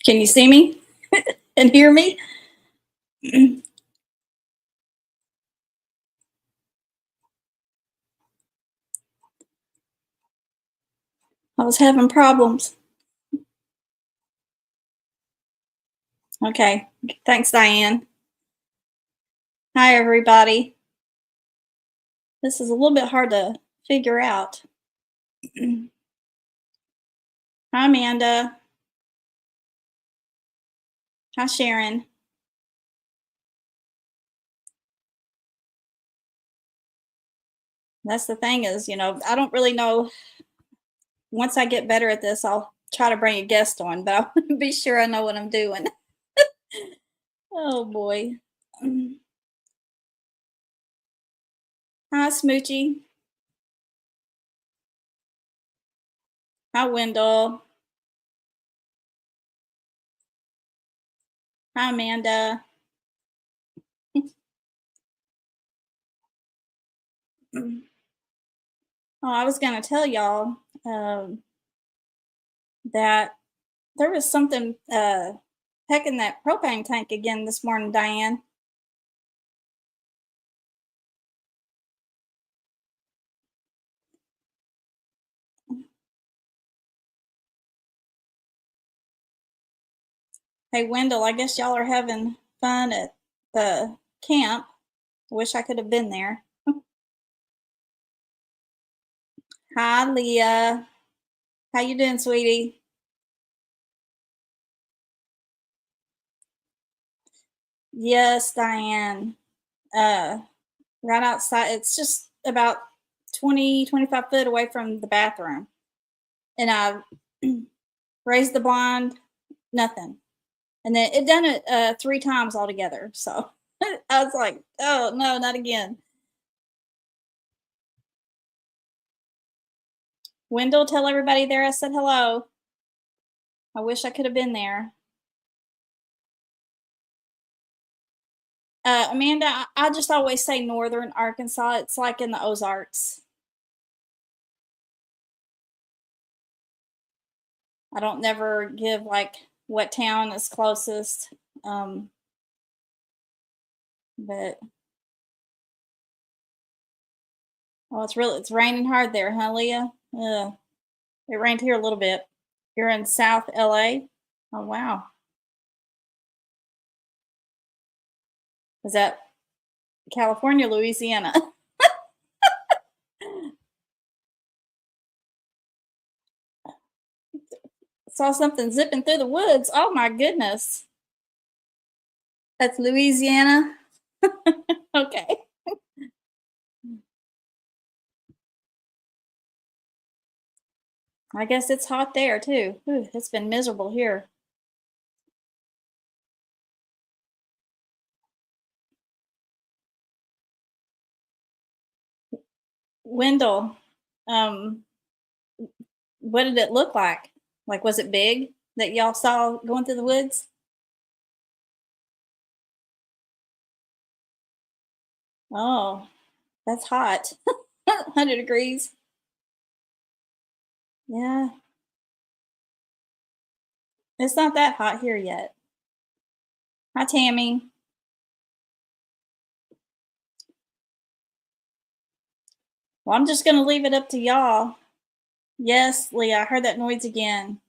Can you see me and hear me? I was having problems. Okay. Thanks, Diane. Hi, everybody. This is a little bit hard to figure out. Hi, Amanda. Hi, Sharon. That's the thing is, I don't really know. Once I get better at this, I'll try to bring a guest on, but I want to be sure I know what I'm doing. Oh, boy. Hi, Smoochie. Hi, Wendell. Hi, Amanda. Oh, I was going to tell y'all that there was something pecking that propane tank again this morning, Diane. Hey, Wendell, I guess y'all are having fun at the camp. Wish I could have been there. Hi, Leah. How you doing, sweetie? Yes, Diane. Uh, right outside. It's just about 20, 25 foot away from the bathroom. And I raised the blind, nothing. And then it done it 3 times altogether. So I was like, oh no, not again. Wendell, tell everybody there I said hello. I wish I could have been there. Amanda, I just always say northern Arkansas. It's like in the Ozarks. I don't never give like what town is closest. But oh, it's raining hard there, huh, Leah? It rained here a little bit. You're in South LA? Oh wow. Is that California, Louisiana? Saw something zipping through the woods. Oh my goodness. That's Louisiana. Okay. I guess it's hot there too. Ooh, it's been miserable here. Wendell, um, what did it look like? Like, was it big that y'all saw going through the woods? Oh, that's hot. 100 degrees. Yeah, it's not that hot here yet. Hi, Tammy. Well, I'm just going to leave it up to y'all. Yes, Leah, I heard that noise again.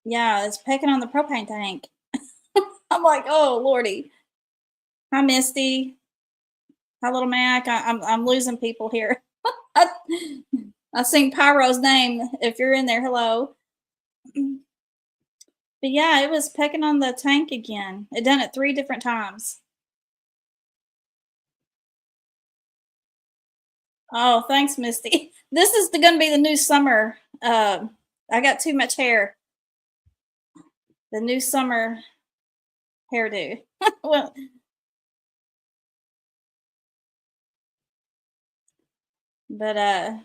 Yeah, it's pecking on the propane tank. I'm like, oh, Lordy. Hi, Misty. Hi, little Mac. I'm losing people here. I, I sing Pyro's name. If you're in there, hello. But yeah, it was pecking on the tank again. It done it 3 different times. Oh, thanks, Misty. This is going to be the new summer. I got too much hair. The new summer hairdo. Well, but hi,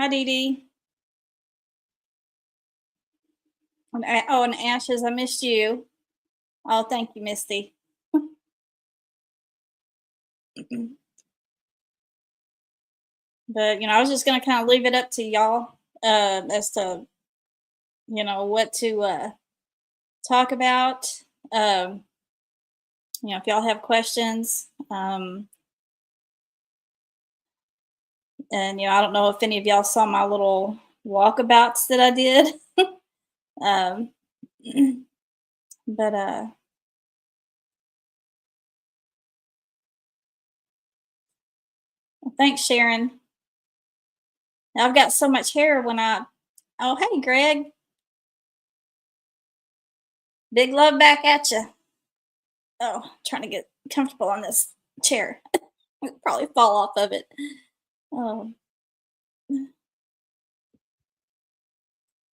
Dee Dee. And Ashes, I missed you. Oh, thank you, Misty. But I was just gonna kind of leave it up to y'all as to what to talk about. If y'all have questions, and I don't know if any of y'all saw my little walkabouts that I did. um, but thanks, Sharon. I've got so much hair when I. Oh, hey, Greg. Big love back at you. Oh, trying to get comfortable on this chair. Probably fall off of it. Oh,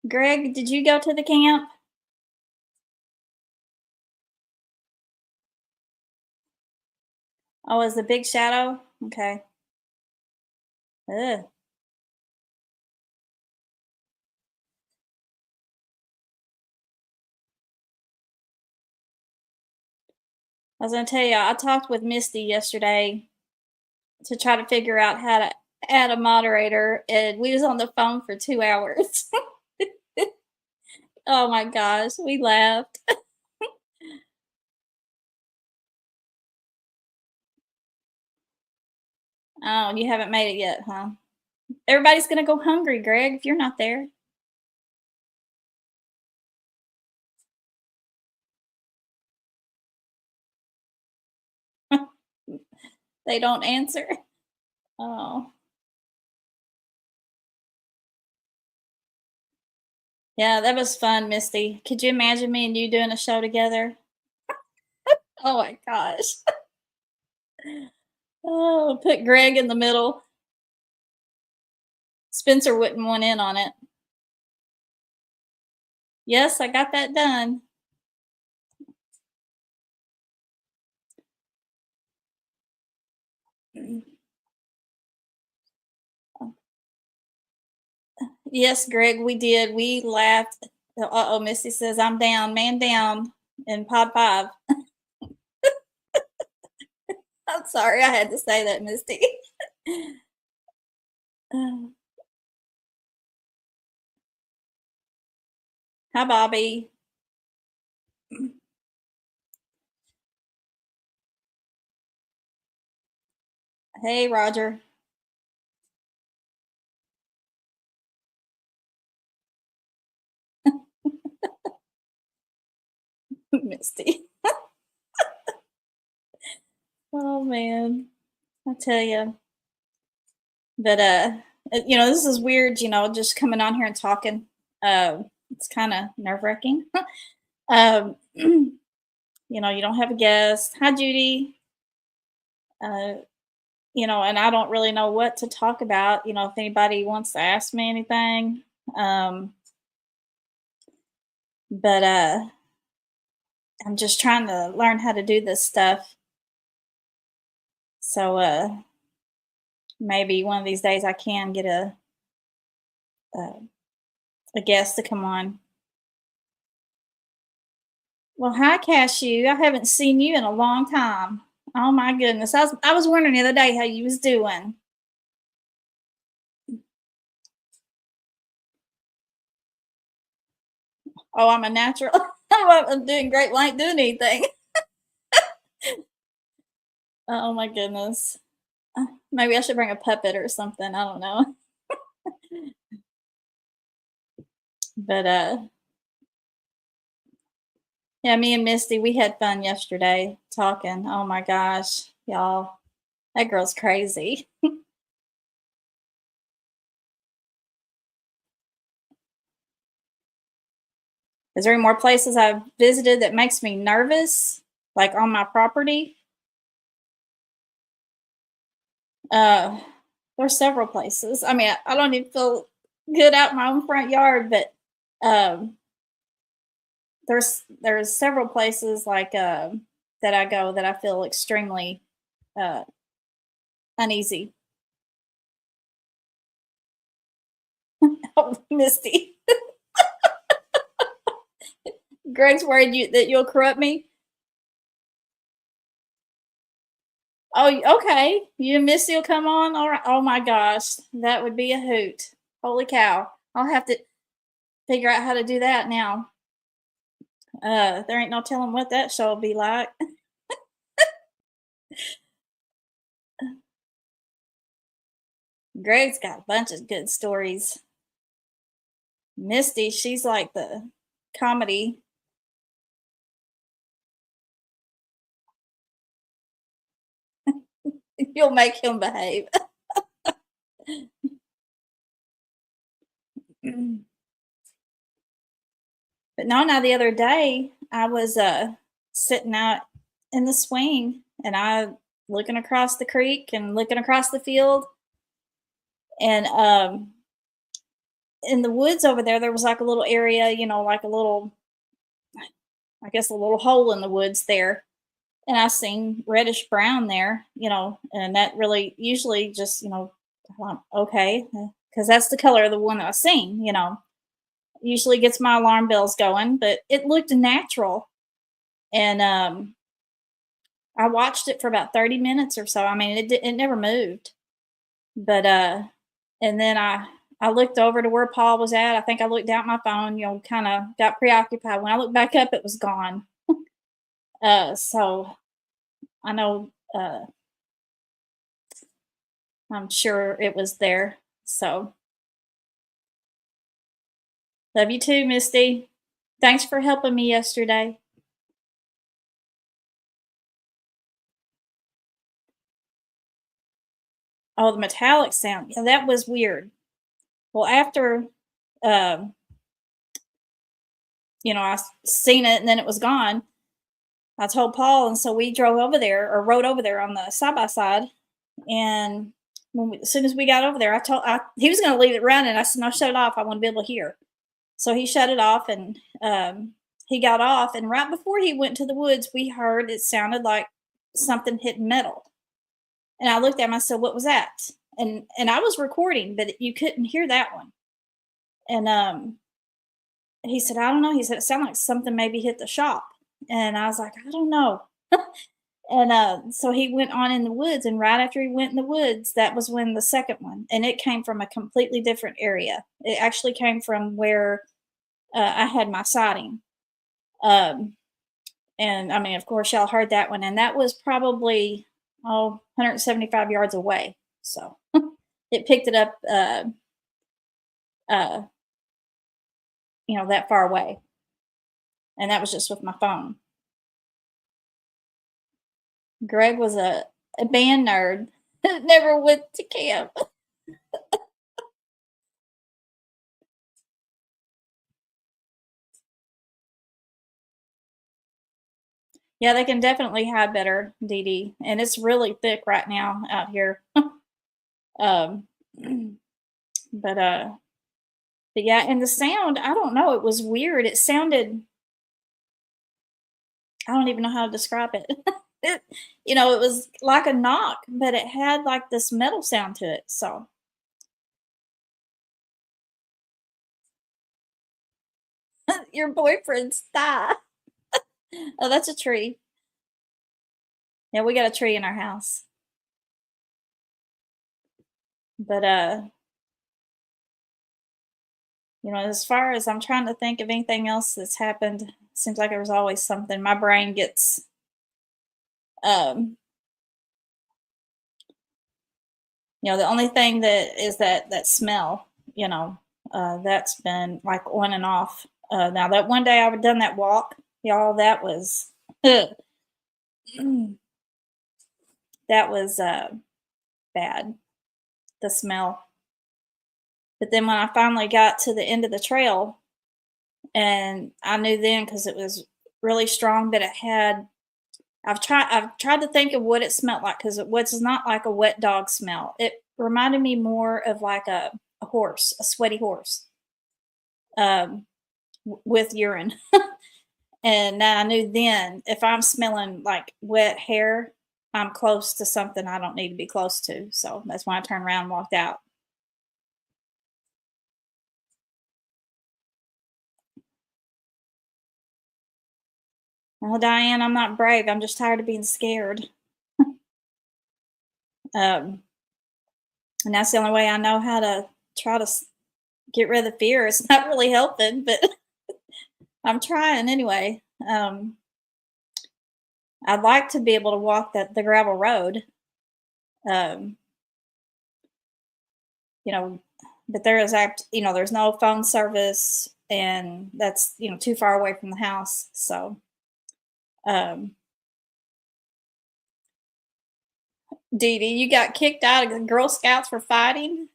Greg, did you go to the camp? Oh, is the big shadow? Okay. Ugh. I was gonna tell you, I talked with Misty yesterday to try to figure out how to add a moderator, and we was on the phone for 2 hours. Oh my gosh, we laughed. Oh, you haven't made it yet, huh? Everybody's gonna go hungry, Greg, if you're not there. They don't answer. Oh. Yeah, that was fun, Misty. Could you imagine me and you doing a show together? Oh my gosh. Oh, put Greg in the middle. Spencer wouldn't want in on it. Yes, I got that done. Yes, Greg, we did. We laughed. Uh-oh, Misty says, I'm down, man down in pod five. I'm sorry, I had to say that, Misty. Hi, Bobby. Hey, Roger. Misty. Oh man, I tell you. But this is weird. Just coming on here and talking. It's kind of nerve wracking. You don't have a guest. Hi, Judy. Uh, and I don't really know what to talk about. If anybody wants to ask me anything. But I'm just trying to learn how to do this stuff. So maybe one of these days I can get a, a guest to come on. Well, hi, Cashew. I haven't seen you in a long time. Oh my goodness. I was wondering the other day how you was doing. Oh, I'm a natural. I'm doing great. Well, I ain't doing anything. Oh my goodness. Maybe I should bring a puppet or something. I don't know. But yeah, me and Misty, we had fun yesterday talking. Oh my gosh, y'all. That girl's crazy. Is there any more places I've visited that makes me nervous? Like on my property? Uh there's several places. I mean, I don't even feel good out in my own front yard, but um there's several places like that I go that I feel extremely uh uneasy. Oh, Misty. Greg's worried that you'll corrupt me. Oh, okay. You and Missy will come on. All right. Oh my gosh, that would be a hoot. Holy cow! I'll have to figure out how to do that now. There ain't no telling what that show'll be like. Greg's got a bunch of good stories. Misty, she's like the comedy. You'll make him behave. But no, now the other day, I was, sitting out in the swing, and I looking across the creek and looking across the field, and, in the woods over there, there was, like, a little area, like a little I guess, a little hole in the woods there, and I seen reddish brown there, and that really usually just, okay, because that's the color of the one that I seen, usually gets my alarm bells going, but it looked natural, and, I watched it for about 30 minutes or so. I mean, it never moved. But and then I looked over to where Paul was at. I think I looked down at my phone, kind of got preoccupied. When I looked back up, it was gone. So I know I'm sure it was there. So love you too, Misty. Thanks for helping me yesterday. Oh, the metallic sound. Yeah, that was weird. Well, after um, seen it and then it was gone, I told Paul, and so we drove over there or rode over there on the side by side. And as soon as we got over there, he was going to leave it running. I said, "No, shut it off. I want to be able to hear." So he shut it off, and he got off. And right before he went to the woods, we heard it sounded like something hitting metal. And I looked at him. I said, "What was that?" And I was recording, but you couldn't hear that one. And he said, "I don't know." He said, "It sounded like something maybe hit the shop." And I was like, "I don't know." And so he went on in the woods, and right after he went in the woods, that was when the second one, and it came from a completely different area. It actually came from where I had my siding. Um, and I mean, of course, y'all heard that one, and that was probably 175 yards away. So it picked it up, uh, that far away, and that was just with my phone. Greg was a band nerd. Never went to camp. Yeah, they can definitely hide better, Dee Dee, and it's really thick right now out here. Um, but, but yeah, and the sound, I don't know, it was weird. It sounded I don't even know how to describe it. It it was like a knock, but it had, like, this metal sound to it, so your boyfriend's thigh. Oh, that's a tree. Yeah, we got a tree in our house. But, as far as I'm trying to think of anything else that's happened, seems like there was always something. My brain gets, um, the only thing that is that smell, that's been like on and off. Now that one day I've done that walk, y'all, that was, that was bad, the smell. But then when I finally got to the end of the trail, and I knew then because it was really strong, but it had I've tried to think of what it smelled like because it was not like a wet dog smell. It reminded me more of like a horse, a sweaty horse, um, with urine. And I knew then if I'm smelling like wet hair, I'm close to something I don't need to be close to. So that's why I turned around and walked out. Well, Diane, I'm not brave. I'm just tired of being scared. Um, and that's the only way I know how to try to get rid of the fear. It's not really helping, but I'm trying anyway. I'd like to be able to walk the gravel road. Um, you know, but there is there's no phone service, and that's too far away from the house. So, um, Dee Dee, you got kicked out of the Girl Scouts for fighting,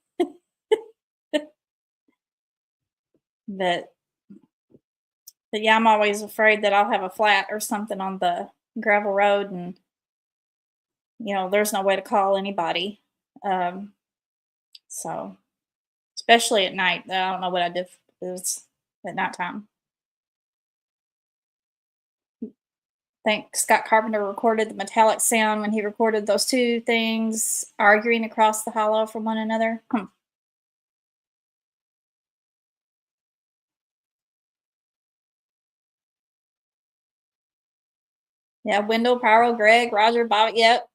but yeah, I'm always afraid that I'll have a flat or something on the gravel road, and there's no way to call anybody. Um, so especially at night, I don't know what I did is at nighttime. Think Scott Carpenter recorded the metallic sound when he recorded those two things arguing across the hollow from one another. Yeah, Wendell, Powell, Greg, Roger, Bobby. Yep.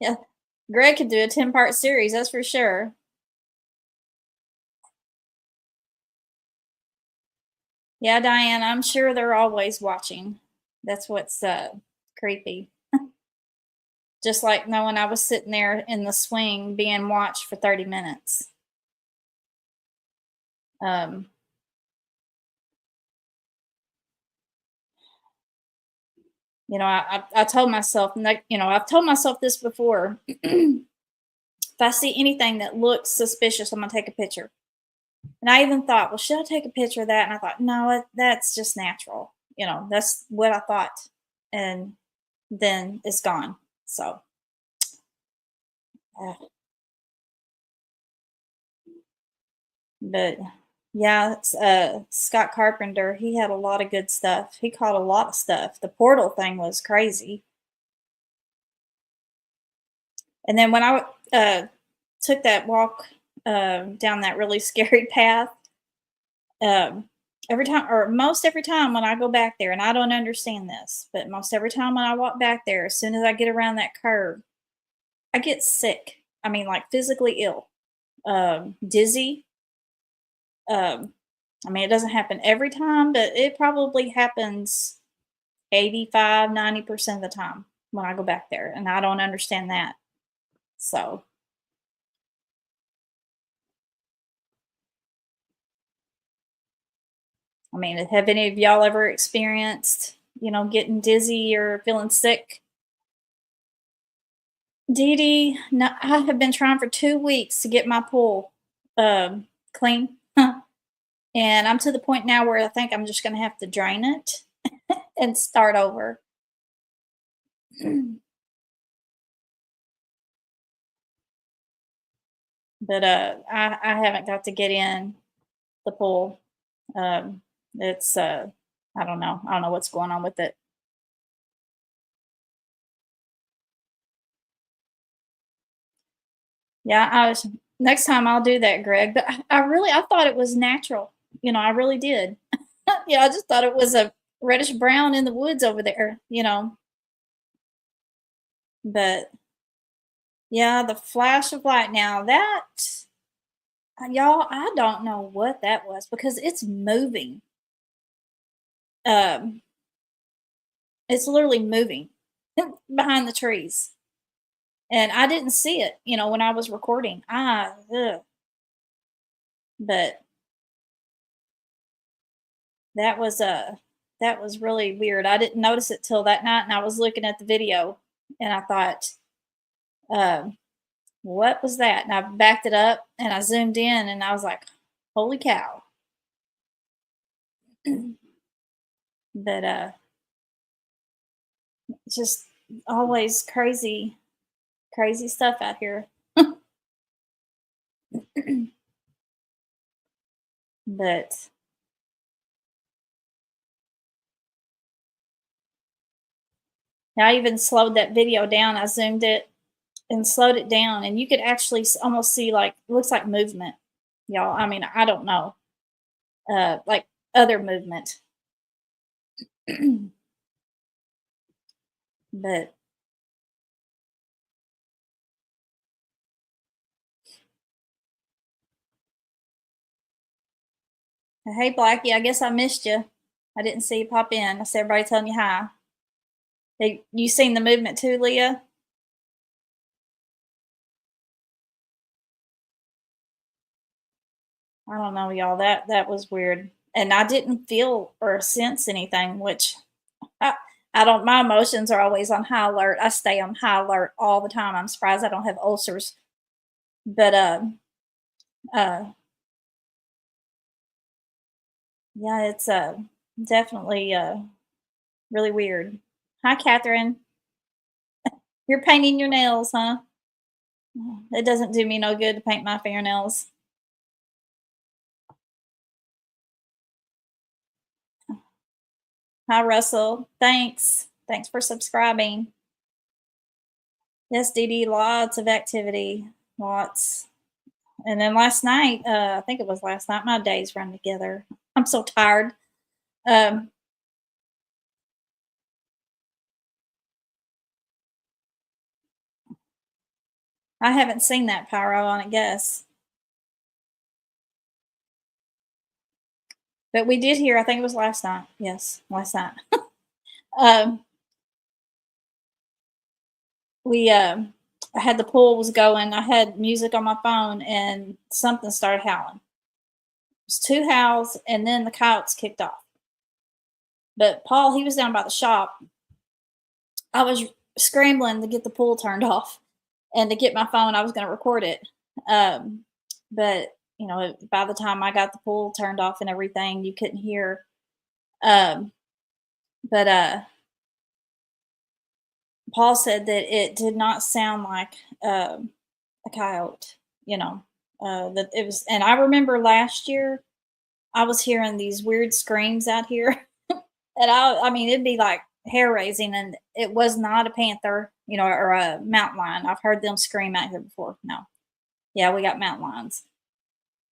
Yeah. Greg could do a 10-part series, that's for sure. Yeah, Diane, I'm sure they're always watching. That's what's creepy. Just like knowing I was sitting there in the swing being watched for 30 minutes. Um, I told myself, I've told myself this before. If I see anything that looks suspicious, I'm going to take a picture. And I even thought, well, should I take a picture of that? And I thought, no, that's just natural. That's what I thought. And then it's gone. So, uh, but yeah, it's, Scott Carpenter, he had a lot of good stuff. He caught a lot of stuff. The portal thing was crazy. And then when I took that walk down that really scary path, um, every time, or most every time when I go back there, and I don't understand this, but most every time when I walk back there, as soon as I get around that curve, I get sick. I mean, like physically ill, dizzy. Um, I mean, it doesn't happen every time, but it probably happens 85, 90% of the time when I go back there, and I don't understand that. So, I mean, have any of y'all ever experienced, getting dizzy or feeling sick? Dee Dee, no, I have been trying for 2 weeks to get my pool clean. And I'm to the point now where I think I'm just going to have to drain it and start over. But I haven't got to get in the pool. It's I don't know. I don't know what's going on with it. Yeah, I was next time I'll do that, Greg. But I thought it was natural. I really did. I just thought it was a reddish brown in the woods over there. But yeah, the flash of light now that y'all, I don't know what that was because it's moving. Um, it's literally moving behind the trees. And I didn't see it, when I was recording. But that was that was really weird. I didn't notice it till that night, and I was looking at the video, and I thought, um, "What was that?" And I backed it up, and I zoomed in, and I was like, "Holy cow!" But it's just always crazy, crazy stuff out here. But I even slowed that video down. I zoomed it and slowed it down, and you could actually almost see like it looks like movement, y'all. I mean, I don't know, like other movement, but Hey, Blackie, I guess I missed you. I didn't see you pop in. I see everybody telling you hi. Hey, you seen the movement too, Leah? I don't know, y'all. That was weird, and I didn't feel or sense anything. Which I, I don't. My emotions are always on high alert. I stay on high alert all the time. I'm surprised I don't have ulcers. But uh, yeah, it's definitely really weird. Hi, Catherine. You're painting your nails, huh? It doesn't do me no good to paint my fingernails. Hi, Russell. Thanks. Thanks for subscribing. Yes, Dee Dee, lots of activity. Lots. And then last night, I think it was last night, my days run together. I'm so tired. Um, I haven't seen that pyro on it, guess. But we did hear, I think it was last night. Yes, last night. um, we I had the pool was going. I had music on my phone and something started howling. It was two howls and then the coyotes kicked off. But Paul, he was down by the shop. I was scrambling to get the pool turned off and to get my phone. I was going to record it. Um, but by the time I got the pool turned off and everything, you couldn't hear. Um, but Paul said that it did not sound like a coyote. That it was. And I remember last year I was hearing these weird screams out here. And I mean, it'd be like hair raising, and it was not a panther, or a mountain lion. I've heard them scream out here before. No, yeah, we got mountain lions.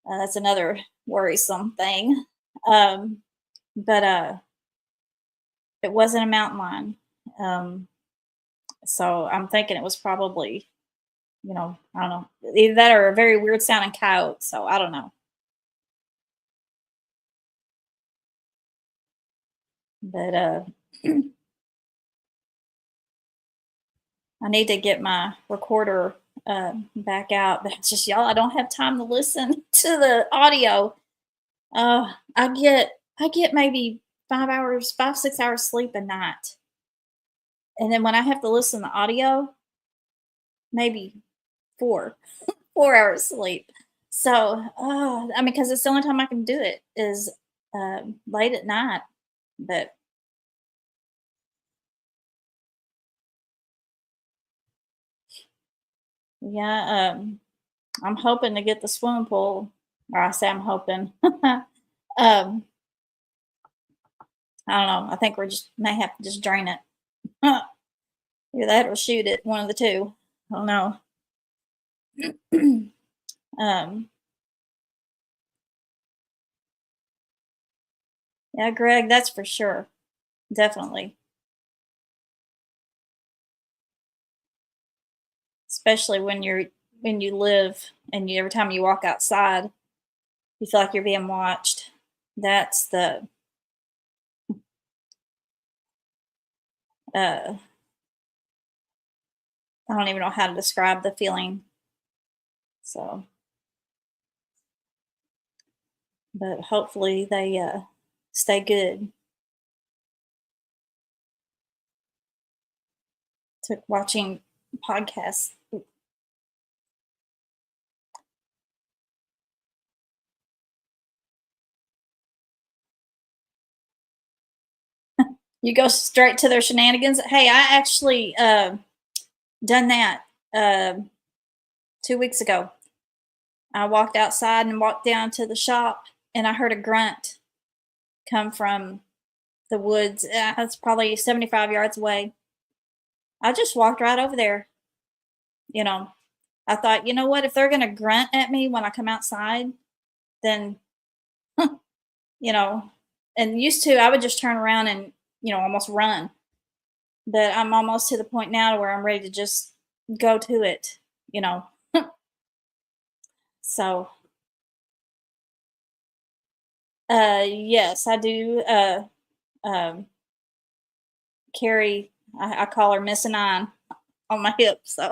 That's another worrisome thing. Um, but it wasn't a mountain lion. Um, so I'm thinking it was probably, I don't know, either that or a very weird sounding coyote. So I don't know. But I need to get my recorder back out. But it's just y'all, I don't have time to listen to the audio. I get maybe 5 hours, 5 6 hours sleep a night, and then when I have to listen to audio, maybe 4 4 hours sleep. So I mean, because it's the only time I can do it is late at night. But yeah, I'm hoping to get the swimming pool, or I say I'm hoping. um, I don't know. I think we just may have to just drain it. Either that or shoot it. One of the two. I don't know. um, yeah, Greg, that's for sure. Definitely. Especially when you live and every time you walk outside, you feel like you're being watched. That's the uh, I don't even know how to describe the feeling. So, but hopefully they stay good. To watching podcasts. You go straight to their shenanigans. Hey, I actually done that 2 weeks ago. I walked outside and walked down to the shop, and I heard a grunt come from the woods. It's probably 75 yards away. I just walked right over there. You know, I thought, you know what? If they're going to grunt at me when I come outside, then, you know, and used to, I would just turn around and, almost run. But I'm almost to the point now where I'm ready to just go to it, you know. So Yes, I do, um, carry I call her Miss Nine on my hip, so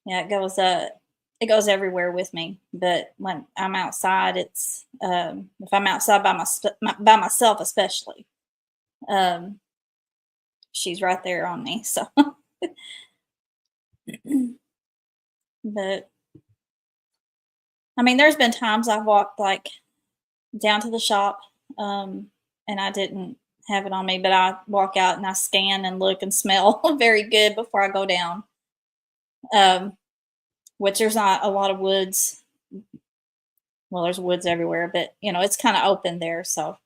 yeah, it goes everywhere with me, but when I'm outside, if I'm outside by myself especially, um, she's right there on me, so but, I mean, there's been times I've walked, like, down to the shop, um, and I didn't have it on me, but I walk out and I scan and look and smell very good before I go down, um, which there's not a lot of woods. Well, there's woods everywhere, but, it's kinda open there, so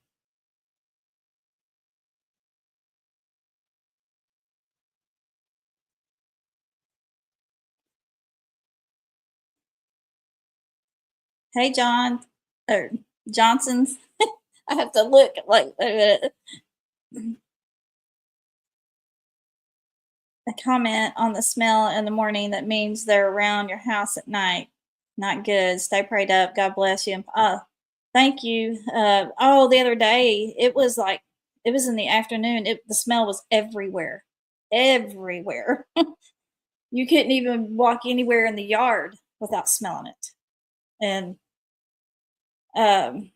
hey, John, or Johnson's. I have to look, like, wait a minute. A comment on the smell in the morning that means they're around your house at night. Not good. Stay prayed up. God bless you. Thank you. The other day, it was in the afternoon. The smell was everywhere. Everywhere. You couldn't even walk anywhere in the yard without smelling it. And um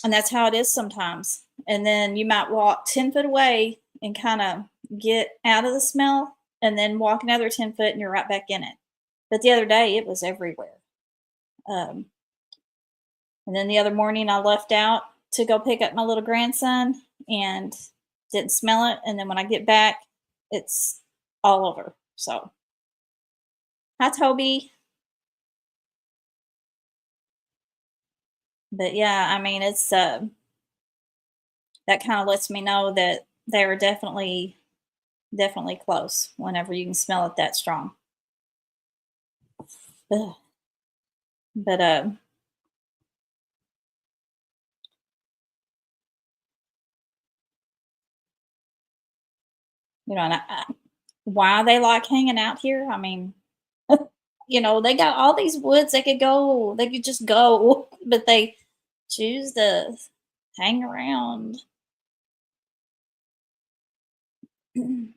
and that's how it is sometimes. And then you might walk 10 foot away and kind of get out of the smell, and then walk another 10 foot and you're right back in it. But the other day, it was everywhere. Um, and then the other morning, I left out to go pick up my little grandson and didn't smell it. And then when I get back, it's all over. So, hi, Toby. But yeah, I mean, that kind of lets me know that they are definitely close whenever you can smell it that strong. Ugh. But and why they like hanging out here? I mean, they got all these woods they could go. They could just go, but they choose to hang around. And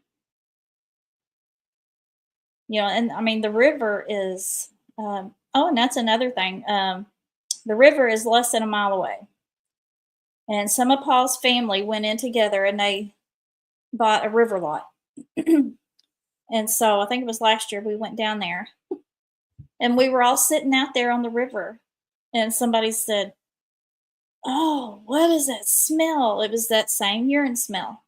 I mean, the river is. Oh, and that's another thing. The river is less than a mile away, and some of Paul's family went in together and they bought a river lot. And so I think it was last year we went down there and we were all sitting out there on the river. And somebody said, "Oh, what is that smell?" It was that same urine smell.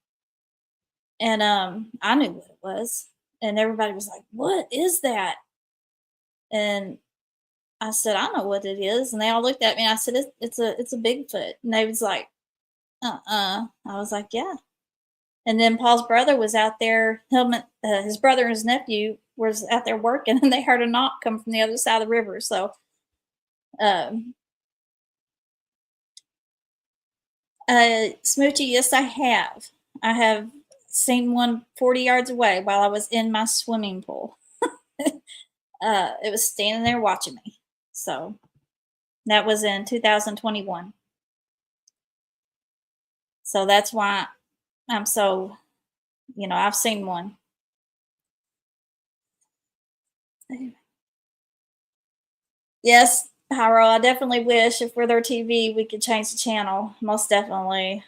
And I knew what it was. And everybody was like, "What is that?" And I said, "I know what it is." And they all looked at me and I said, it's a Bigfoot. And they was like, I was like, "Yeah." And then Paul's brother was out there, his brother and his nephew was out there working, and they heard a knock come from the other side of the river. So, um, Smoochie, yes, I have. I have seen one 40 yards away while I was in my swimming pool. It was standing there watching me. So that was in 2021. So that's why I'm so, I've seen one. Yes, Pyro, I definitely wish if we're their TV, we could change the channel. Most definitely.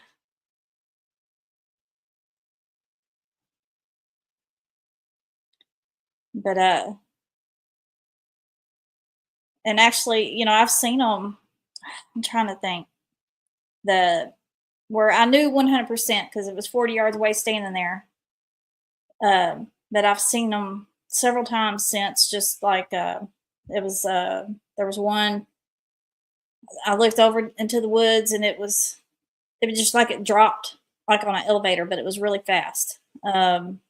But, and actually, I've seen them. I'm trying to think. The Where I knew 100% because it was 40 yards away standing there. But I've seen them several times since. Just like there was one. I looked over into the woods and it was just like it dropped like on an elevator, but it was really fast. And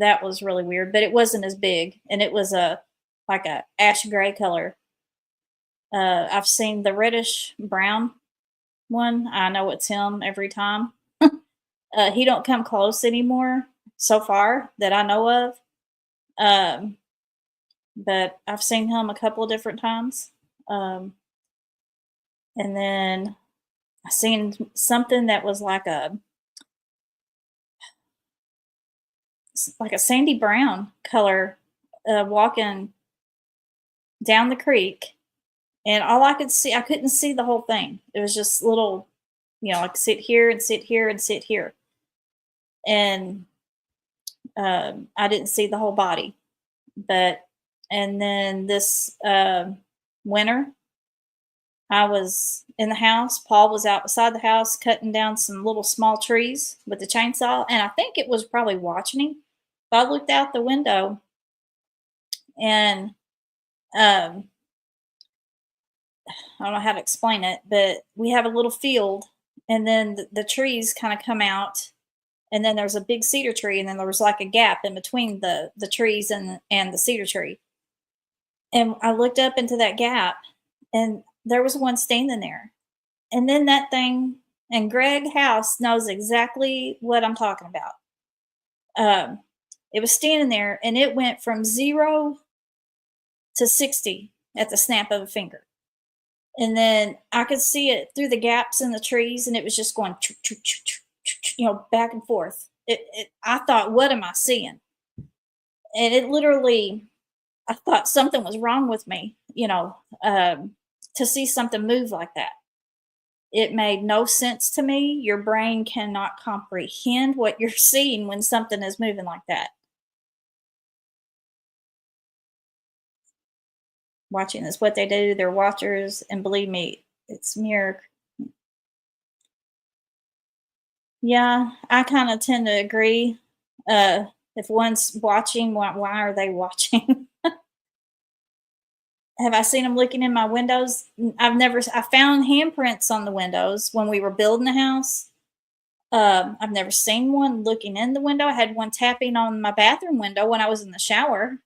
that was really weird. But it wasn't as big, and it was like a ash gray color. I've seen the reddish brown one. I know it's him every time. He don't come close anymore so far that I know of. Um, but I've seen him a couple of different times. Um, and then I seen something that was like a sandy brown color, walking down the creek, and all I could see, I couldn't see the whole thing. It was just little, like sit here and sit here and sit here, and I didn't see the whole body. But and then this winter, I was in the house. Paul was outside the house cutting down some little small trees with the chainsaw, and I think it was probably watching him. But I looked out the window, and um, I don't know how to explain it, but we have a little field, and then the trees kind of come out, and then there's a big cedar tree, and then there was like a gap in between the trees and the cedar tree. And I looked up into that gap, and there was one standing there. And then that thing, and Greg House knows exactly what I'm talking about. Um, it was standing there, and it went from 0 to 60 at the snap of a finger. And then I could see it through the gaps in the trees, and it was just going, back and forth. I thought, what am I seeing? And it literally, I thought something was wrong with me, to see something move like that. It made no sense to me. Your brain cannot comprehend what you're seeing when something is moving like that. Watching is what they do. They're watchers, and believe me, it's mere. Yeah, I kind of tend to agree. If one's watching, why are they watching? Have I seen them looking in my windows? I found handprints on the windows when we were building the house. I've never seen one looking in the window. I had one tapping on my bathroom window when I was in the shower.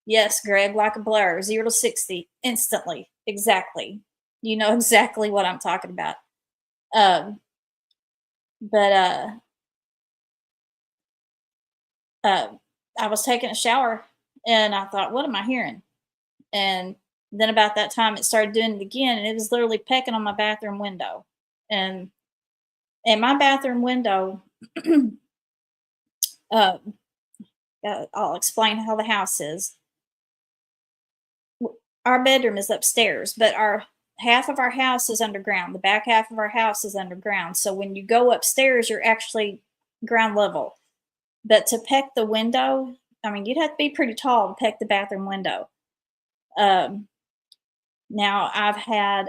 Yes, Greg, like a blur, 0 to 60 instantly. Exactly. You know exactly what I'm talking about. Um, but uh, I was taking a shower, and I thought, what am I hearing? And then about that time, it started doing it again, and it was literally pecking on my bathroom window. And my bathroom window, uh, I'll explain how the house is. Our bedroom is upstairs, but our half of our house is underground. The back half of our house is underground. So when you go upstairs, you're actually ground level. But to peck the window, I mean, you'd have to be pretty tall to peck the bathroom window. Now I've had,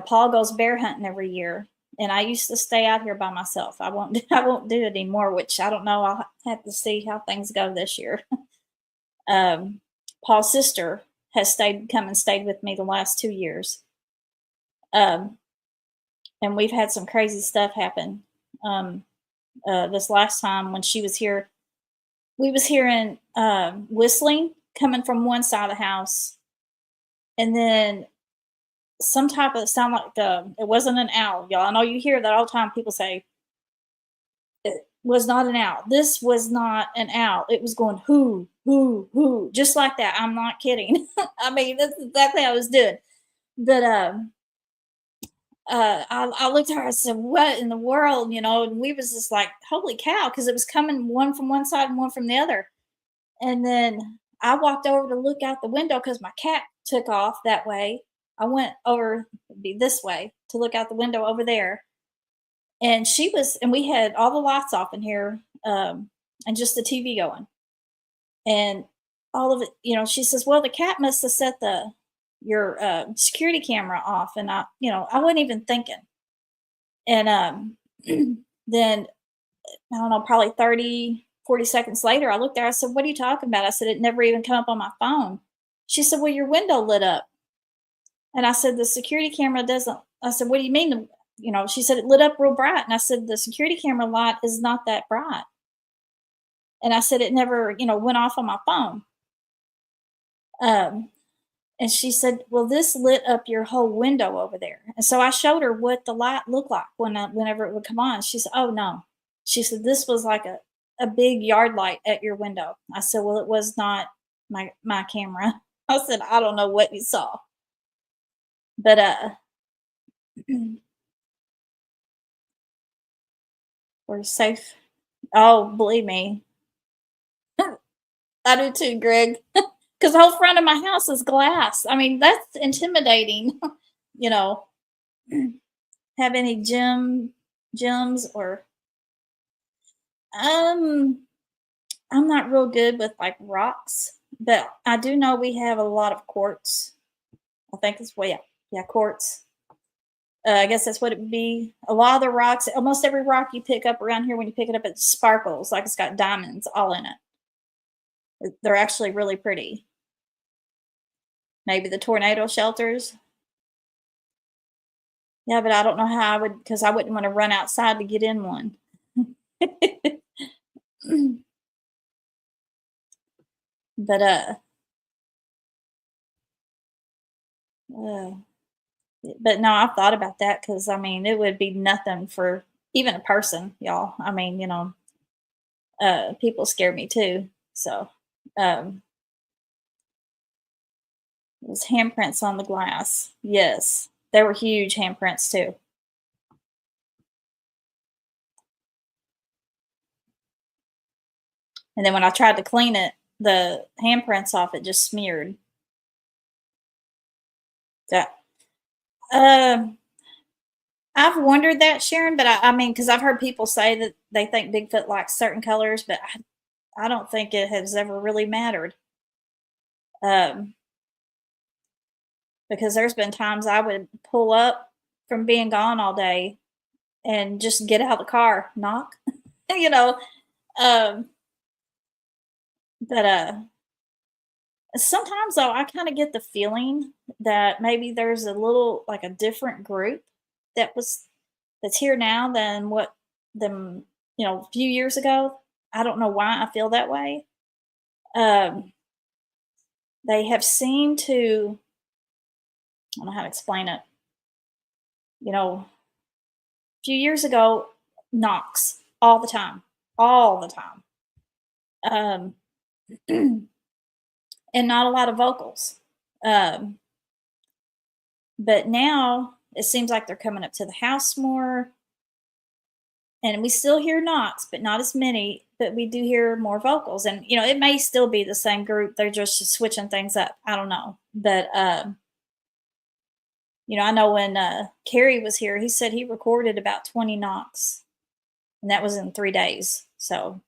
Paul goes bear hunting every year, and I used to stay out here by myself. I won't, I won't do it anymore, which I don't know. I'll have to see how things go this year. Paul's sister has come and stayed with me the last 2 years. Um, and we've had some crazy stuff happen. This last time when she was here, we was hearing whistling coming from one side of the house, and then some type of sound like it wasn't an owl, y'all. I know you hear that all the time. People say it was not an owl. This was not an owl. It was going who, just like that. I'm not kidding. I mean, that's exactly how I was doing. But I looked at her. I said, "What in the world?" And we was just like, "Holy cow!" Because it was coming one from one side and one from the other. And then I walked over to look out the window because my cat took off that way. I went over, it'd be this way, to look out the window over there. And we had all the lights off in here, and just the TV going. And all of it, she says, "Well, the cat must have set your security camera off." And I wasn't even thinking. And then, I don't know, probably 30, 40 seconds later, I looked there. I said, "What are you talking about?" I said, "It never even come up on my phone." She said, "Well, your window lit up." And I said, "The security camera doesn't." I said, "What do you mean?" She said, "It lit up real bright." And I said, "The security camera light is not that bright." And I said, "It never, went off on my phone." Um, and she said, "Well, this lit up your whole window over there." And so I showed her what the light looked like whenever it would come on. She said, "Oh no." She said, "This was like a big yard light at your window." I said, "Well, it was not my camera." I said, "I don't know what you saw." But, we're safe. Oh, believe me. I do too, Greg. Because the whole front of my house is glass. I mean, that's intimidating, you know. Have any gems or um I'm not real good with like rocks, but I do know we have a lot of quartz. I think that's what, yeah, yeah, quartz. I guess that's what it would be. A lot of the rocks, almost every rock you pick up around here, when you pick it up, it sparkles like it's got diamonds all in it. They're actually really pretty. Maybe the tornado shelters. Yeah, but I don't know how I would, because I wouldn't want to run outside to get in one. But uh, but no, I've thought about that because I mean it would be nothing for even a person, y'all. I mean, people scare me too. So um it was handprints on the glass. Yes. They were huge handprints too. And then when I tried to clean it, the handprints off it just smeared. That um I've wondered that, Sharon, but I mean, because I've heard people say that they think Bigfoot likes certain colors, but I don't think it has ever really mattered. Um, because there's been times I would pull up from being gone all day and just get out of the car, knock, you know. Um, but sometimes though, I kind of get the feeling that maybe there's a little like a different group that was that's here now than what them, a few years ago. I don't know why I feel that way. Um, they have seemed to, I don't know how to explain it. A few years ago, knocks all the time, all the time. Um, and not a lot of vocals. Um, but now it seems like they're coming up to the house more, and we still hear knocks, but not as many. But we do hear more vocals, and it may still be the same group. They're just switching things up. I don't know, but I know when Carrie was here, he said he recorded about 20 knocks, and that was in 3 days. So,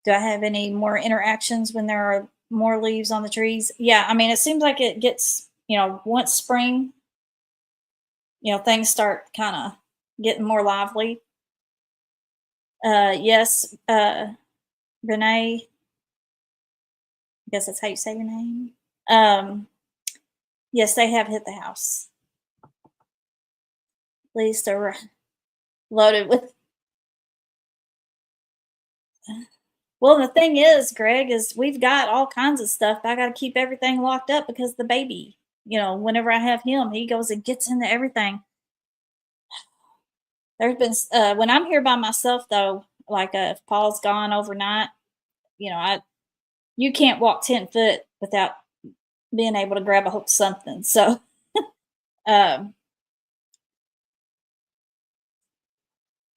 do I have any more interactions when there are more leaves on the trees? Yeah, I mean, it seems like it gets, once spring, things start kind of getting more lively. Yes, Renee, I guess that's how you say your name. Um, yes, they have hit the house. At least they're loaded with. Well, the thing is, Greg, is we've got all kinds of stuff, but I got to keep everything locked up because the baby, whenever I have him, he goes and gets into everything. There's been when I'm here by myself though, like if Paul's gone overnight, I you can't walk 10 foot without being able to grab a hold of something. So, um,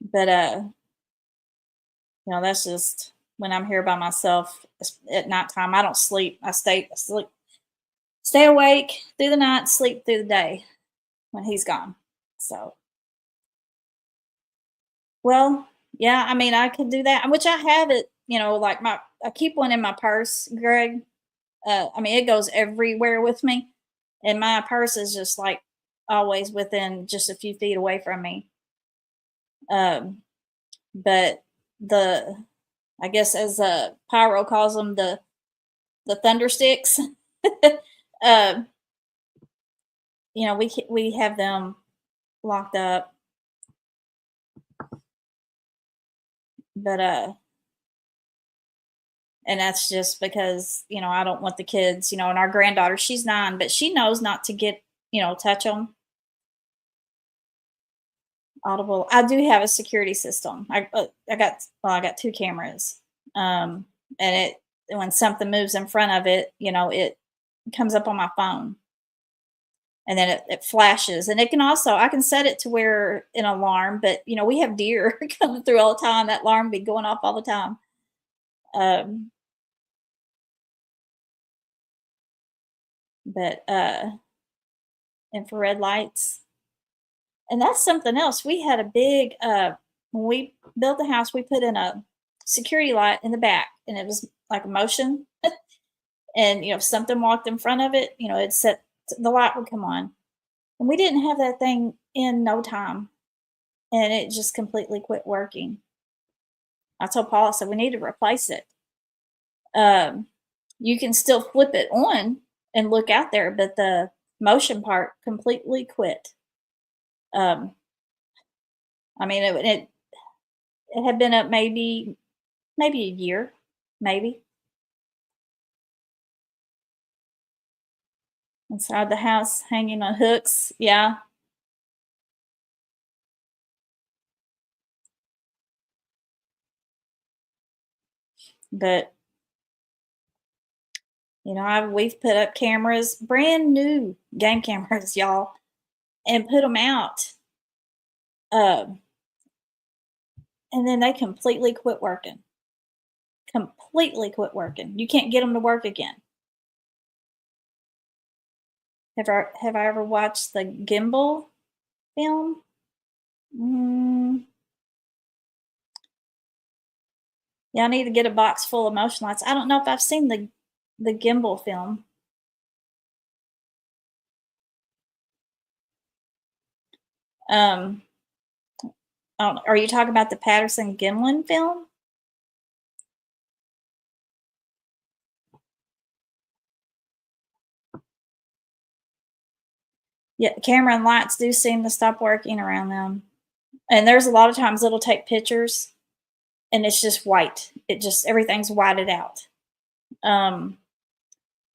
but that's just when I'm here by myself at nighttime. I don't sleep. I stay asleep, stay awake through the night, sleep through the day when he's gone. So, well, yeah, I mean, I could do that, which I have it. Like I keep one in my purse, Greg. I mean, it goes everywhere with me, and my purse is just like always within just a few feet away from me. Um, but the, I guess as Pyro calls them, the thunder sticks. uh, we have them locked up, but and that's just because I don't want the kids, and our granddaughter, she's 9, but she knows not to get touch them. Audible. I do have a security system. I got 2 cameras. And it when something moves in front of it, it comes up on my phone, and then it flashes. And it can also I can set it to where an alarm, but we have deer coming through all the time. That alarm be going off all the time. Um, but infrared lights. And that's something else. We had a big when we built the house, we put in a security light in the back, and it was like a motion. And if something walked in front of it, it set the light would come on. And we didn't have that thing in no time, and it just completely quit working. I told Paul, I said, we need to replace it. Um, you can still flip it on and look out there, but the motion part completely quit. Um, I mean, it had been up maybe a year, maybe, inside the house, hanging on hooks. Yeah, but we've put up cameras, brand new game cameras, y'all, and put them out. Um, and then they completely quit working. Completely quit working. You can't get them to work again. Have I ever watched the Gimbal film? Mm, yeah, I need to get a box full of motion lights. I don't know if I've seen the Gimbal film. Um, are you talking about the Patterson Gimlin film? Yeah, camera and lights do seem to stop working around them. And there's a lot of times it'll take pictures and it's just white. It just everything's whited out. Um,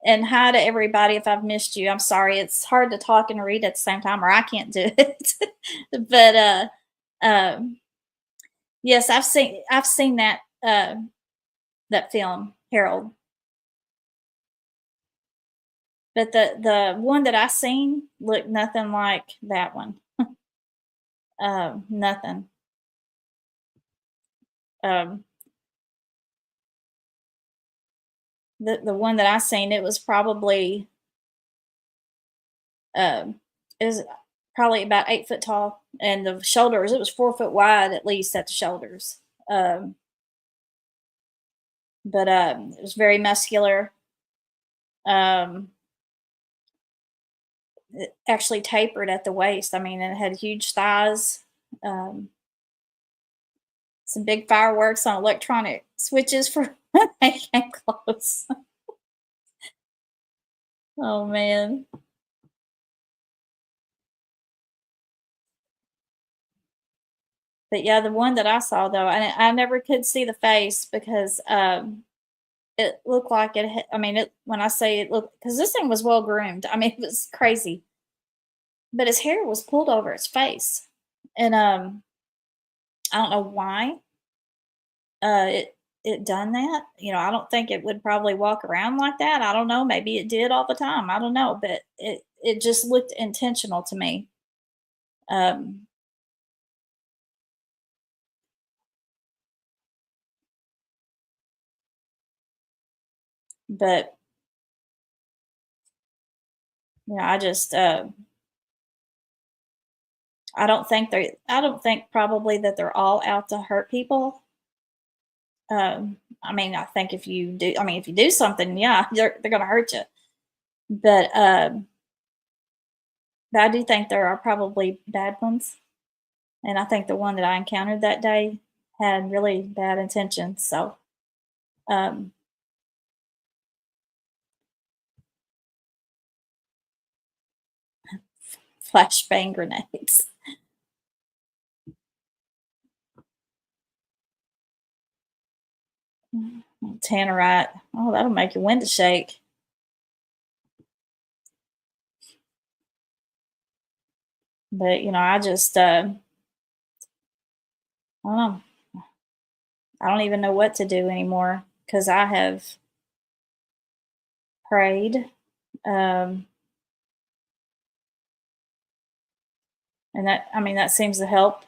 and hi to everybody if I've missed you. I'm sorry. It's hard to talk and read at the same time, or I can't do it. But um, yes, I've seen that film, Harold. But the one that I seen looked nothing like that one. Nothing. Um, the one that I seen, um, it was probably about 8 foot tall, and the shoulders it was 4 foot wide at least at the shoulders. Um, but it was very muscular. Um, it actually tapered at the waist. I mean, it had huge thighs. Um, some big fireworks on electronic switches for when they came close. Oh man. But yeah, the one that I saw though, I never could see the face because it looked like I mean, when I say it looked, because this thing was well groomed. I mean, it was crazy, but his hair was pulled over his face, and I don't know why it done that. I don't think it would probably walk around like that. I don't know. Maybe it did all the time. I don't know, but it just looked intentional to me. Um, but I just I don't think probably that they're all out to hurt people. I mean, I think if you do something, yeah, they're gonna hurt you. But but I do think there are probably bad ones, and I think the one that I encountered that day had really bad intentions. So, um, flashbang grenades, tannerite. Oh, that'll make your window shake. But I just I don't know. I don't even know what to do anymore because I have prayed, um, and that I mean that seems to help,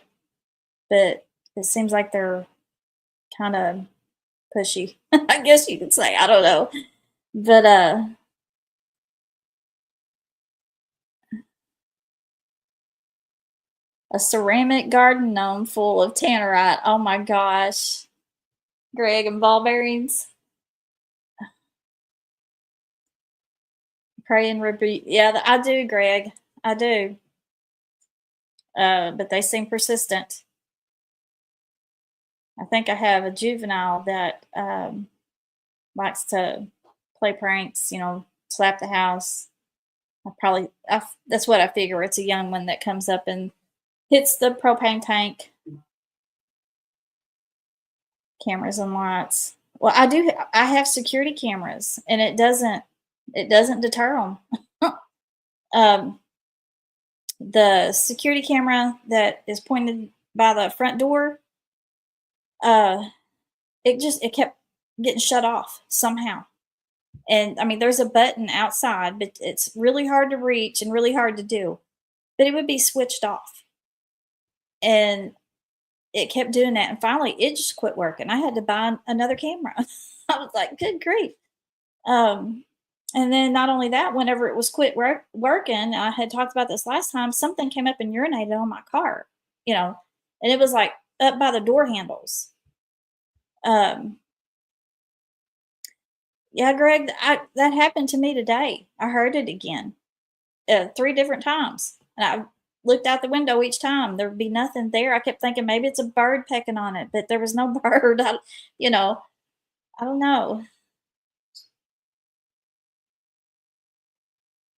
but it seems like they're kind of pushy. I guess you could say. I don't know, but a ceramic garden gnome full of tannerite. Oh my gosh, Greg and ball bearings. Pray and rebuke. Yeah, I do, Greg. I do. But they seem persistent. I think I have a juvenile that likes to play pranks, slap the house. That's what I figure. It's a young one that comes up and hits the propane tank, cameras and lights. Well, I have security cameras, and it doesn't deter them. um, the security camera that is pointed by the front door, uh, it kept getting shut off somehow. And I mean, there's a button outside, but it's really hard to reach and really hard to do. But it would be switched off. And it kept doing that. And finally, it just quit working. I had to buy another camera. I was like, good grief. Um, and then not only that, whenever it was quit working, I had talked about this last time, something came up and urinated on my car, and it was like up by the door handles. Um, yeah, Greg, that happened to me today. I heard it again. 3 different times, and I looked out the window each time, there would be nothing there. I kept thinking maybe it's a bird pecking on it, but there was no bird. You know, I don't know.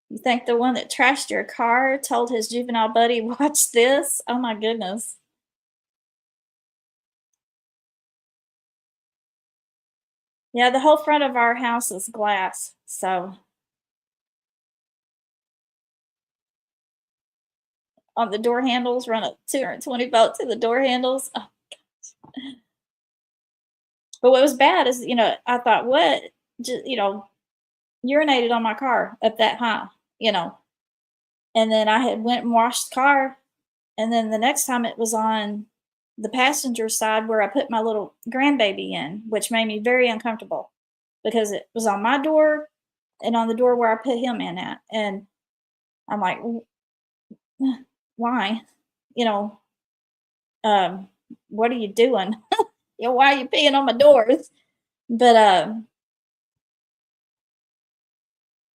You think the one that trashed your car told his juvenile buddy, "Watch this"? Oh my goodness. Yeah, the whole front of our house is glass, so on the door handles, run a 220 volt to the door handles. Oh, but what was bad is, I thought, "What?" Urinated on my car up that high, you know? And then I had went and washed the car, and then the next time it was on the passenger side where I put my little grandbaby in, which made me very uncomfortable because it was on my door and on the door where I put him in at. And I'm like, why? You know, um, what are you doing? Why are you peeing on my doors? But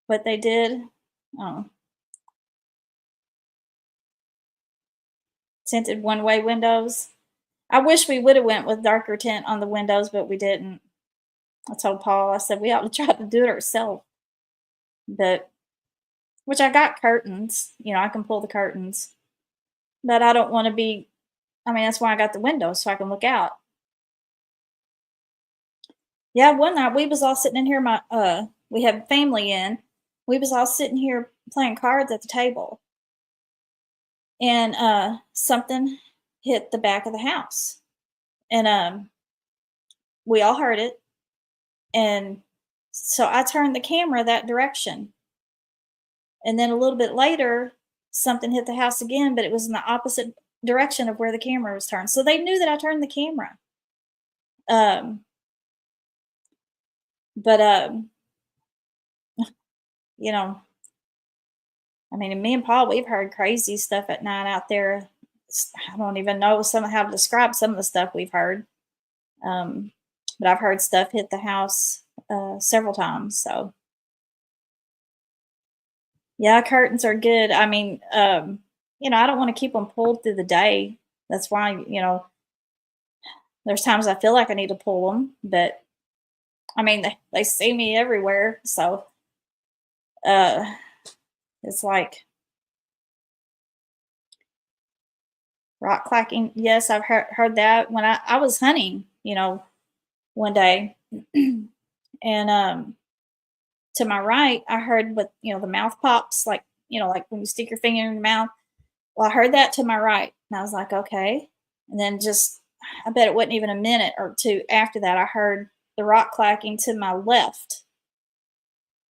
what they did, oh, tinted one way windows. I wish we would have went with darker tint on the windows, but we didn't. I told Paul, I said we ought to try to do it ourselves. But which I got curtains, I can pull the curtains. But I don't want to be I mean, that's why I got the windows so I can look out. Yeah, one night we was all sitting in here, we had family in. We was all sitting here playing cards at the table. And something hit the back of the house. And we all heard it. And so I turned the camera that direction. And then a little bit later, something hit the house again, but it was in the opposite direction of where the camera was turned. So they knew that I turned the camera. Um, but you know, I mean, me and Paul, we've heard crazy stuff at night out there. I don't even know how to describe some of the stuff we've heard. Um, but I've heard stuff hit the house several times. So yeah, curtains are good. I mean, I don't want to keep them pulled through the day. That's why, there's times I feel like I need to pull them, but I mean, they see me everywhere. So uh, it's like rock clacking. Yes, I've heard that when I was hunting, one day. And to my right, I heard what, the mouth pops, like when you stick your finger in your mouth. Well, I heard that to my right, and I was like, okay. And then just I bet it wasn't even a minute or two after that, I heard the rock clacking to my left.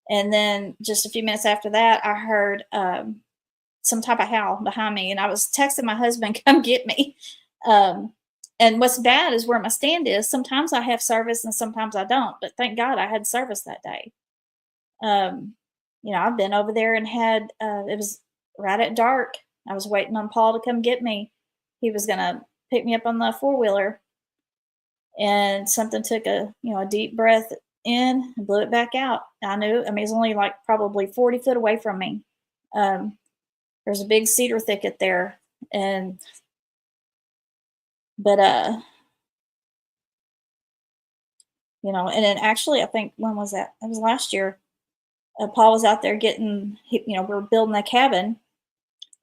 And then just a few minutes after that, I heard some type of howl behind me. And I was texting my husband, come get me. Um, and what's bad is where my stand is. Sometimes I have service and sometimes I don't. But thank God I had service that day. Um, I've been over there and had, it was right at dark. I was waiting on Paul to come get me. He was going to pick me up on the four wheeler, and something took a deep breath in and blew it back out. I knew. I mean, it's only like probably 40 foot away from me. Um, there's a big cedar thicket there, and but and then actually, I think when was that? It was last year. Paul was out there getting. We were building a cabin,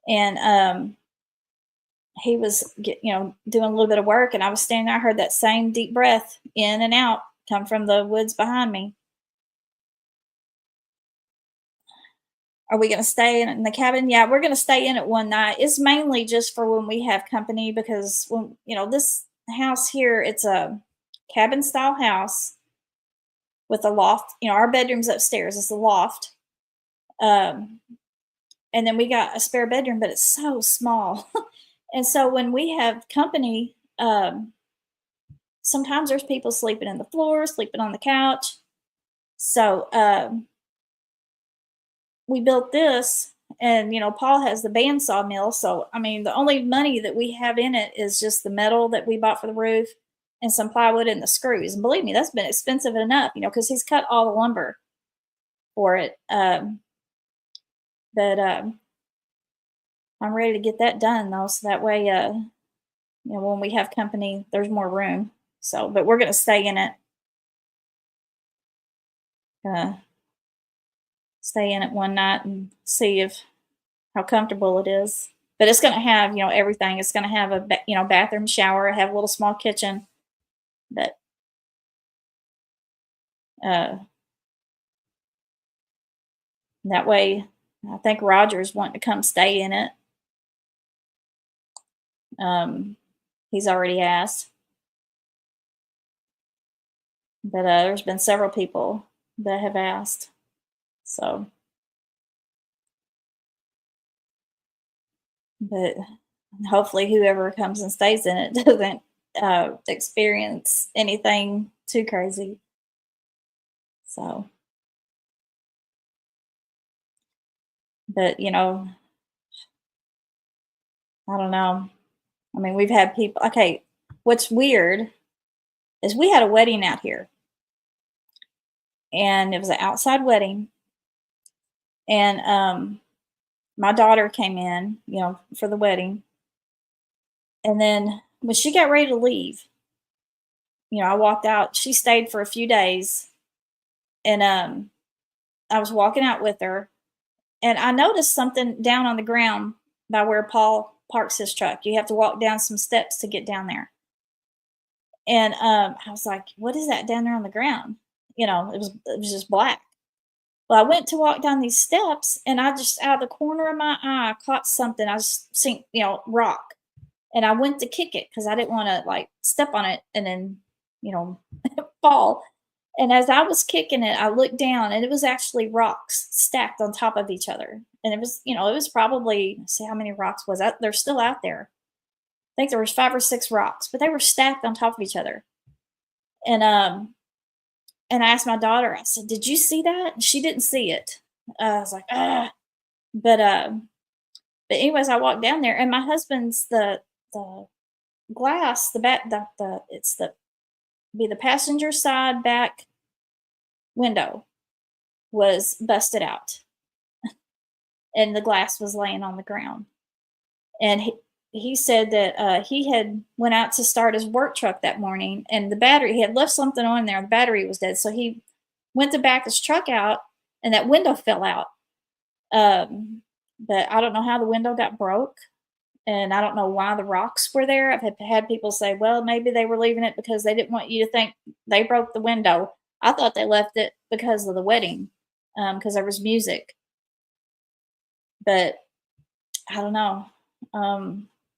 and he was doing a little bit of work, and I was standing there. I heard that same deep breath in and out come from the woods behind me. Are we going to stay in the cabin? Yeah, we're going to stay in it one night. It's mainly just for when we have company, because when this house here, it's a cabin style house with a loft. Our bedroom's upstairs. It's a loft. Um, and then we got a spare bedroom, but it's so small. And so when we have company, sometimes there's people sleeping in the floor, sleeping on the couch. So we built this, and Paul has the bandsaw mill. So I mean, the only money that we have in it is just the metal that we bought for the roof and some plywood and the screws. And believe me, that's been expensive enough, because he's cut all the lumber for it. But I'm ready to get that done though, so that way, when we have company, there's more room. So, but we're gonna stay in it. Uh, Stay in it one night and see if how comfortable it is. But it's gonna have everything. It's gonna have a bathroom, shower, have a little small kitchen. But uh, that way, I think Roger's wanting to come stay in it. He's already asked, but there's been several people that have asked. So, but hopefully, whoever comes and stays in it doesn't experience anything too crazy. So, but I don't know. I mean, we've had people. Okay, what's weird is we had a wedding out here, and it was an outside wedding, and my daughter came in, for the wedding, and then when she got ready to leave, I walked out. She stayed for a few days, and I was walking out with her, and I noticed something down on the ground by where Paul parks his truck. You have to walk down some steps to get down there. And I was like, "What is that down there on the ground?" It was just black. Well, I went to walk down these steps, and I just out of the corner of my eye caught something. I just seen rock, and I went to kick it because I didn't want to like step on it and then you know fall. And as I was kicking it, I looked down, and it was actually rocks stacked on top of each other. And it was probably, see how many rocks was that? They're still out there. I think there was 5 or 6 rocks, but they were stacked on top of each other. And I asked my daughter, I said, "Did you see that?" And she didn't see it. I was like, ah. But anyways, I walked down there, and my husband's the glass, the back, the it's the be the passenger side back window was busted out, and the glass was laying on the ground. And he said that he had went out to start his work truck that morning, and the battery, he had left something on there. The battery was dead, so he went to back his truck out, and that window fell out. But I don't know how the window got broke, and I don't know why the rocks were there. I've had people say, well, maybe they were leaving it because they didn't want you to think they broke the window. I thought they left it because of the wedding, because there was music. But I don't know.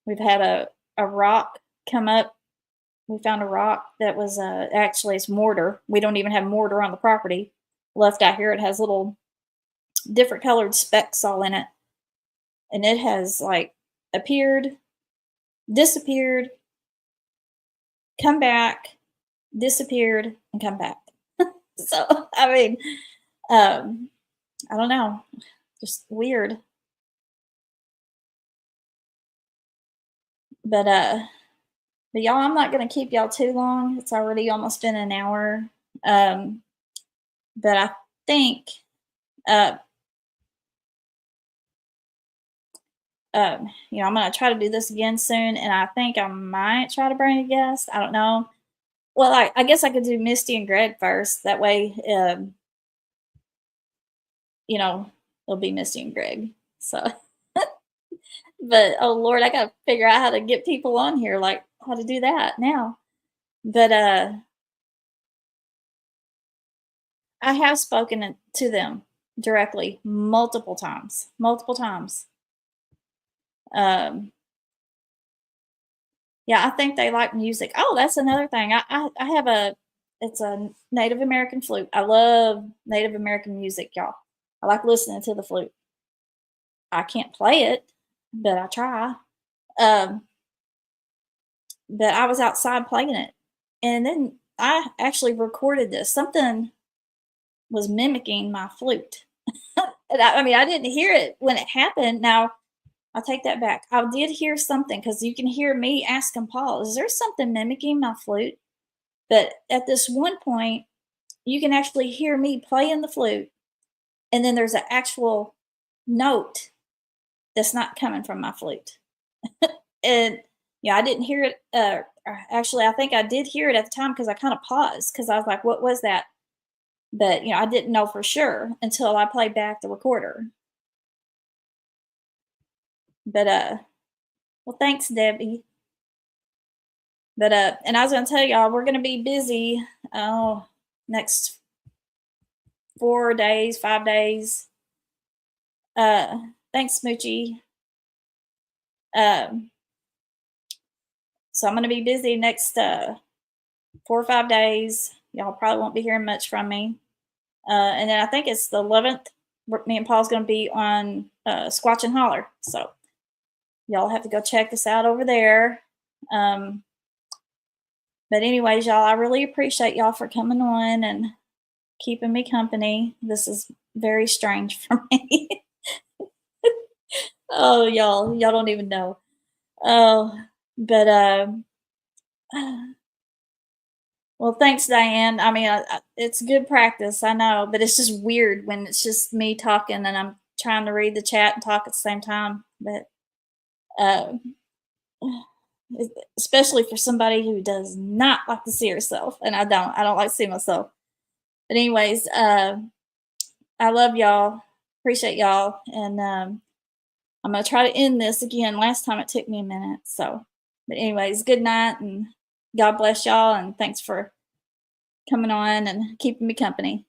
We've had a rock come up We found a rock that was actually it's mortar. We don't even have mortar on the property left out here. It has little different colored specks all in it, and it has like appeared, disappeared, come back, disappeared, and come back. So I mean, um, I don't know, just weird. But but y'all, I'm not gonna keep y'all too long. It's already almost been an hour. Um, but I think uh I'm gonna try to do this again soon, and I think I might try to bring a guest. I don't know. Well, I guess I could do Misty and Greg first. That way, you know, it'll be Misty and Greg. So, but oh Lord, I gotta figure out how to get people on here, like how to do that now. But I have spoken to them directly multiple times, multiple times. Um, yeah, I think they like music. Oh, that's another thing. I have a it's a Native American flute. I love Native American music, y'all. I like listening to the flute. I can't play it, but I try. Um, but I was outside playing it, and then I actually recorded this. Something was mimicking my flute. And I mean, I didn't hear it when it happened. Now, I'll take that back. I did hear something because you can hear me asking Paul, "Is there something mimicking my flute?" But at this one point, you can actually hear me playing the flute, and then there's an actual note that's not coming from my flute. And yeah, I didn't hear it. Actually, I think I did hear it at the time because I kind of paused because I was like, "What was that?" But I didn't know for sure until I played back the recorder. But well, thanks, Debbie. But and I was gonna tell y'all we're gonna be busy. Oh, next 4 days, 5 days. Thanks, Smoochie. Um, so I'm gonna be busy next 4 or 5 days. Y'all probably won't be hearing much from me. And then I think it's the 11th. Me and Paul's gonna be on Squatch and Holler. So y'all have to go check us out over there. Um, but anyways, y'all, I really appreciate y'all for coming on and keeping me company. This is very strange for me. Oh, y'all don't even know. Oh, but well, thanks, Diane. I mean, it's good practice, I know, but it's just weird when it's just me talking and I'm trying to read the chat and talk at the same time. But uh, especially for somebody who does not like to see herself, and I don't. I don't like to see myself. But anyways, I love y'all. Appreciate y'all, and I'm gonna try to end this again. Last time it took me a minute, so. But anyways, good night, and God bless y'all, and thanks for coming on and keeping me company.